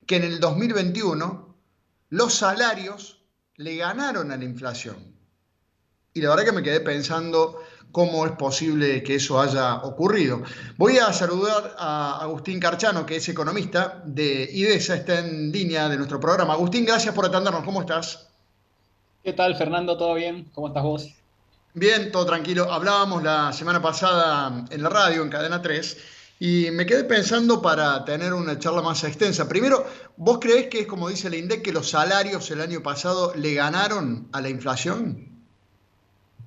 que en el 2021 los salarios le ganaron a la inflación. Y la verdad que me quedé pensando cómo es posible que eso haya ocurrido. Voy a saludar a Agustín Carchano, que es economista de IDESA, está en línea de nuestro programa. Agustín, gracias por atendernos. ¿Cómo estás? ¿Qué tal, Fernando? ¿Todo bien? ¿Cómo estás vos? Bien, todo tranquilo. Hablábamos la semana pasada en la radio, en Cadena 3, y me quedé pensando para tener una charla más extensa. Primero, ¿vos creés que es como dice el INDEC, que los salarios el año pasado le ganaron a la inflación?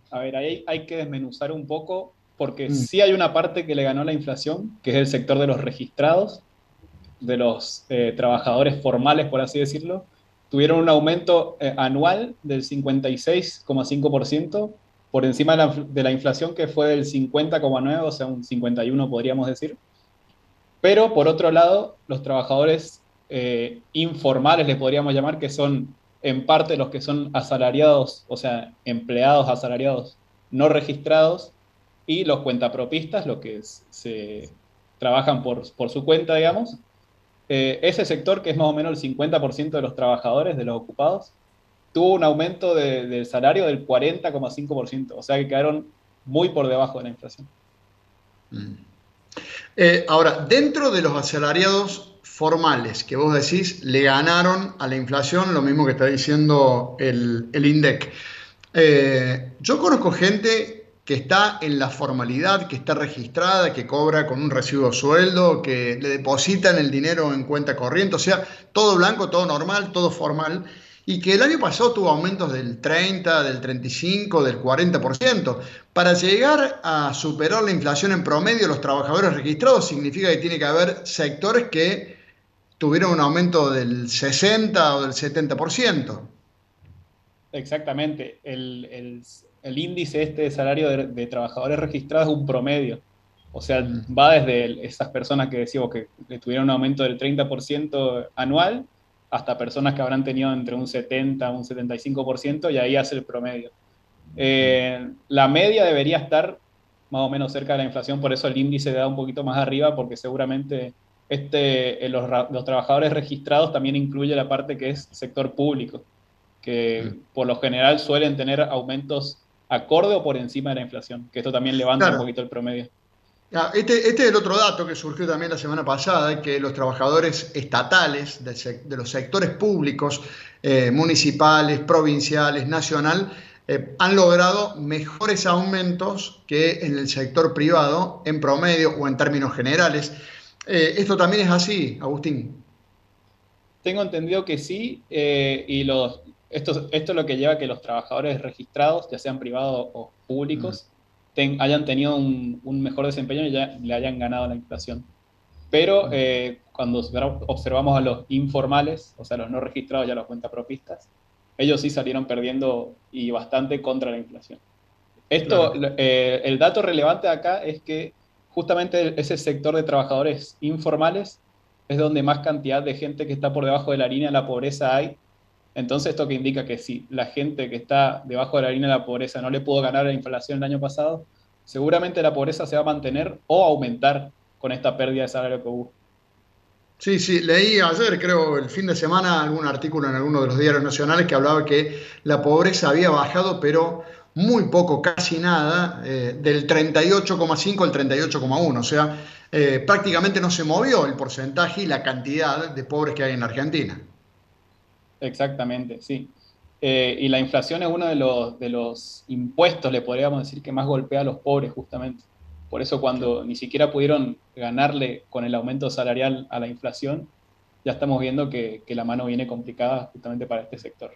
A ver, ahí hay que desmenuzar un poco porque Mm, sí hay una parte que le ganó la inflación, que es el sector de los registrados, de los trabajadores formales, por así decirlo. Tuvieron un aumento anual del 56,5% por encima de la inflación que fue del 50,9%, o sea, un 51% podríamos decir. Pero por otro lado, los trabajadores informales, les podríamos llamar, que son en parte los que son asalariados, o sea, empleados asalariados no registrados, y los cuentapropistas, los que se trabajan por su cuenta, digamos. Ese sector, que es más o menos el 50% de los trabajadores, de los ocupados, tuvo un aumento del salario del 40,5%, o sea que quedaron muy por debajo de la inflación. mm. Ahora, dentro de los asalariados formales que vos decís le ganaron a la inflación, lo mismo que está diciendo el INDEC. Yo conozco gente que está en la formalidad, que está registrada, que cobra con un recibo de sueldo, que le depositan el dinero en cuenta corriente, o sea, todo blanco, todo normal, todo formal, y que el año pasado tuvo aumentos del 30, del 35, del 40%. Para llegar a superar la inflación en promedio, los trabajadores registrados significa que tiene que haber sectores que tuvieron un aumento del 60 o del 70%. Exactamente. El índice este de salario de trabajadores registrados es un promedio. O sea, Mm. va desde esas personas que decimos que tuvieron un aumento del 30% anual hasta personas que habrán tenido entre un 70 un 75% y ahí hace el promedio. La media debería estar más o menos cerca de la inflación, por eso el índice da un poquito más arriba, porque seguramente los trabajadores registrados también incluye la parte que es sector público, Mm. que por lo general suelen tener aumentos acorde o por encima de la inflación, que esto también levanta un Claro. poquito el promedio. Este es el otro dato que surgió también la semana pasada, que los trabajadores estatales de los sectores públicos, municipales, provinciales, nacional, han logrado mejores aumentos que en el sector privado, en promedio o en términos generales. Esto también es así, Agustín. Tengo entendido que sí, esto es lo que lleva a que los trabajadores registrados, ya sean privados o Mm, públicos, hayan tenido un mejor desempeño y ya le hayan ganado la inflación. Pero mm. cuando observamos a los informales, o sea, los no registrados y a los cuentapropistas, ellos sí salieron perdiendo y bastante contra la inflación. Claro. El dato relevante acá es que justamente ese sector de trabajadores informales es donde más cantidad de gente que está por debajo de la línea de la pobreza hay. Entonces, esto que indica que si la gente que está debajo de la línea de la pobreza no le pudo ganar la inflación el año pasado, seguramente la pobreza se va a mantener o aumentar con esta pérdida de salario que hubo. Sí, sí, leí ayer, creo, el fin de semana, algún artículo en alguno de los diarios nacionales que hablaba que la pobreza había bajado, pero muy poco, casi nada, del 38,5 al 38,1. O sea, prácticamente no se movió el porcentaje y la cantidad de pobres que hay en Argentina. Exactamente, sí. Y la inflación es uno de los impuestos, le podríamos decir, que más golpea a los pobres, justamente. Por eso Claro. cuando ni siquiera pudieron ganarle con el aumento salarial a la inflación, ya estamos viendo que la mano viene complicada justamente para este sector.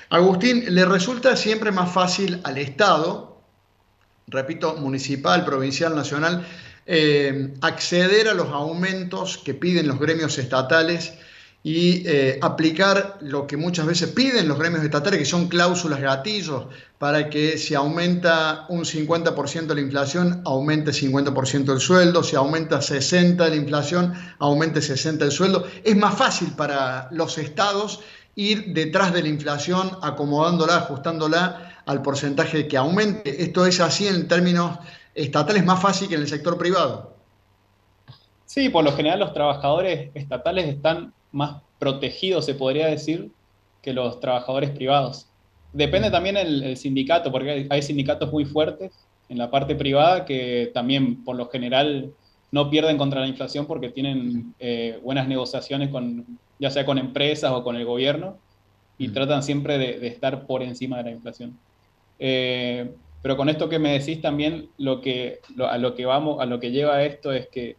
Agustín, ¿le resulta siempre más fácil al Estado, repito, municipal, provincial, nacional, acceder a los aumentos que piden los gremios estatales y aplicar lo que muchas veces piden los gremios estatales, que son cláusulas gatillos, para que si aumenta un 50% la inflación, aumente 50% el sueldo, si aumenta 60% la inflación, aumente 60% el sueldo? Es más fácil para los estados ir detrás de la inflación, acomodándola, ajustándola al porcentaje que aumente. Esto es así en términos estatales, más fácil que en el sector privado. Sí, por lo general los trabajadores estatales están más protegidos, se podría decir, que los trabajadores privados. Depende también el sindicato, porque hay sindicatos muy fuertes en la parte privada que también, por lo general, no pierden contra la inflación porque tienen buenas negociaciones con, ya sea con empresas o con el gobierno, y tratan siempre de estar por encima de la inflación. Pero con esto que me decís también, a lo que vamos, a lo que lleva esto es que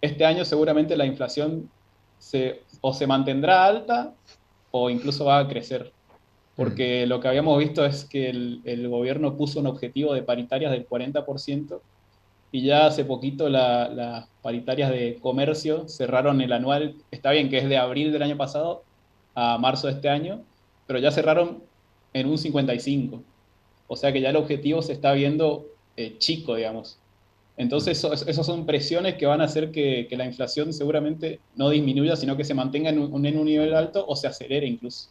este año seguramente la inflación o se mantendrá alta o incluso va a crecer. Porque lo que habíamos visto es que el gobierno puso un objetivo de paritarias del 40% y ya hace poquito las paritarias de comercio cerraron el anual, está bien que es de abril del año pasado a marzo de este año, pero ya cerraron en un 55. O sea que ya el objetivo se está viendo chico, digamos. Entonces, esas son presiones que van a hacer que la inflación seguramente no disminuya, sino que se mantenga en un nivel alto o se acelere incluso.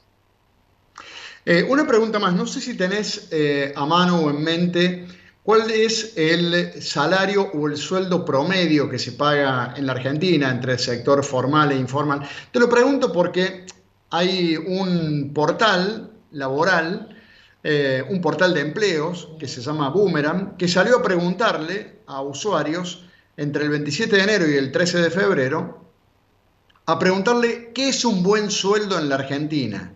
Una pregunta más, no sé si tenés a mano o en mente cuál es el salario o el sueldo promedio que se paga en la Argentina entre el sector formal e informal. Te lo pregunto porque hay un portal laboral, un portal de empleos que se llama Boomerang, que salió a preguntarle a usuarios entre el 27 de enero y el 13 de febrero, a preguntarle qué es un buen sueldo en la Argentina.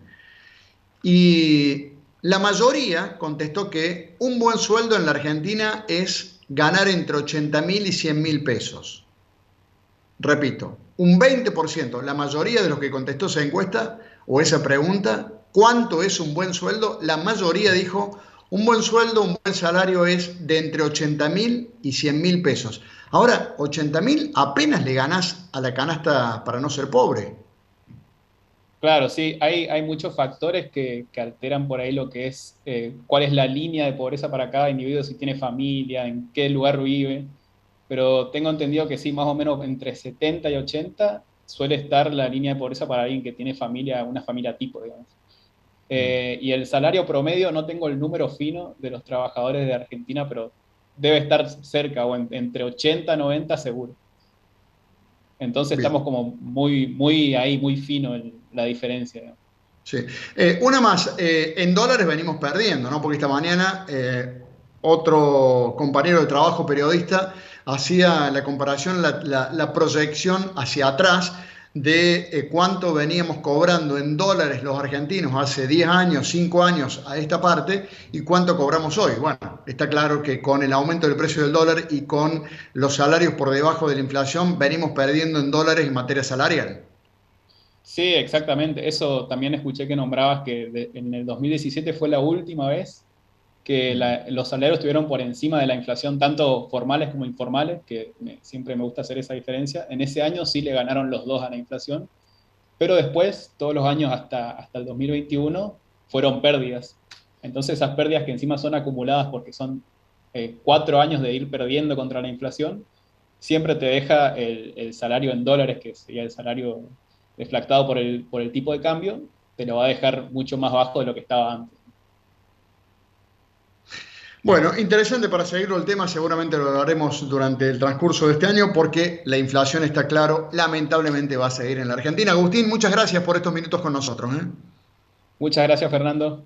Y la mayoría contestó que un buen sueldo en la Argentina es ganar entre 80.000 y 100.000 pesos. Repito, un 20%, la mayoría de los que contestó esa encuesta o esa pregunta, ¿cuánto es un buen sueldo? La mayoría dijo, un buen sueldo, un buen salario es de entre 80.000 y 100.000 pesos. Ahora, 80.000 apenas le ganás a la canasta para no ser pobre. Claro, sí, hay muchos factores que alteran por ahí lo que es cuál es la línea de pobreza para cada individuo, si tiene familia, en qué lugar vive, pero tengo entendido que sí, más o menos entre 70 y 80 suele estar la línea de pobreza para alguien que tiene familia, una familia tipo, digamos. Y el salario promedio, no tengo el número fino de los trabajadores de Argentina, pero debe estar cerca o entre 80 y 90 seguro. Entonces estamos Bien. como muy ahí, muy fino la diferencia, digamos. Sí. Una más, en dólares venimos perdiendo, ¿no? Porque esta mañana otro compañero de trabajo, periodista, hacía la comparación, la proyección hacia atrás de cuánto veníamos cobrando en dólares los argentinos hace 10 años, 5 años a esta parte y cuánto cobramos hoy. Bueno, está claro que con el aumento del precio del dólar y con los salarios por debajo de la inflación, venimos perdiendo en dólares en materia salarial. Sí, exactamente. Eso también escuché que nombrabas que en el 2017 fue la última vez que los salarios estuvieron por encima de la inflación, tanto formales como informales, que siempre me gusta hacer esa diferencia. En ese año sí le ganaron los dos a la inflación, pero después, todos los años hasta el 2021, fueron pérdidas. Entonces esas pérdidas que encima son acumuladas porque son 4 años de ir perdiendo contra la inflación, siempre te deja el salario en dólares, que sería el salario deflactado por el tipo de cambio, te lo va a dejar mucho más bajo de lo que estaba antes. Bueno, interesante para seguirlo el tema, seguramente lo haremos durante el transcurso de este año porque la inflación está claro, lamentablemente va a seguir en la Argentina. Agustín, muchas gracias por estos minutos con nosotros. Muchas gracias, Fernando.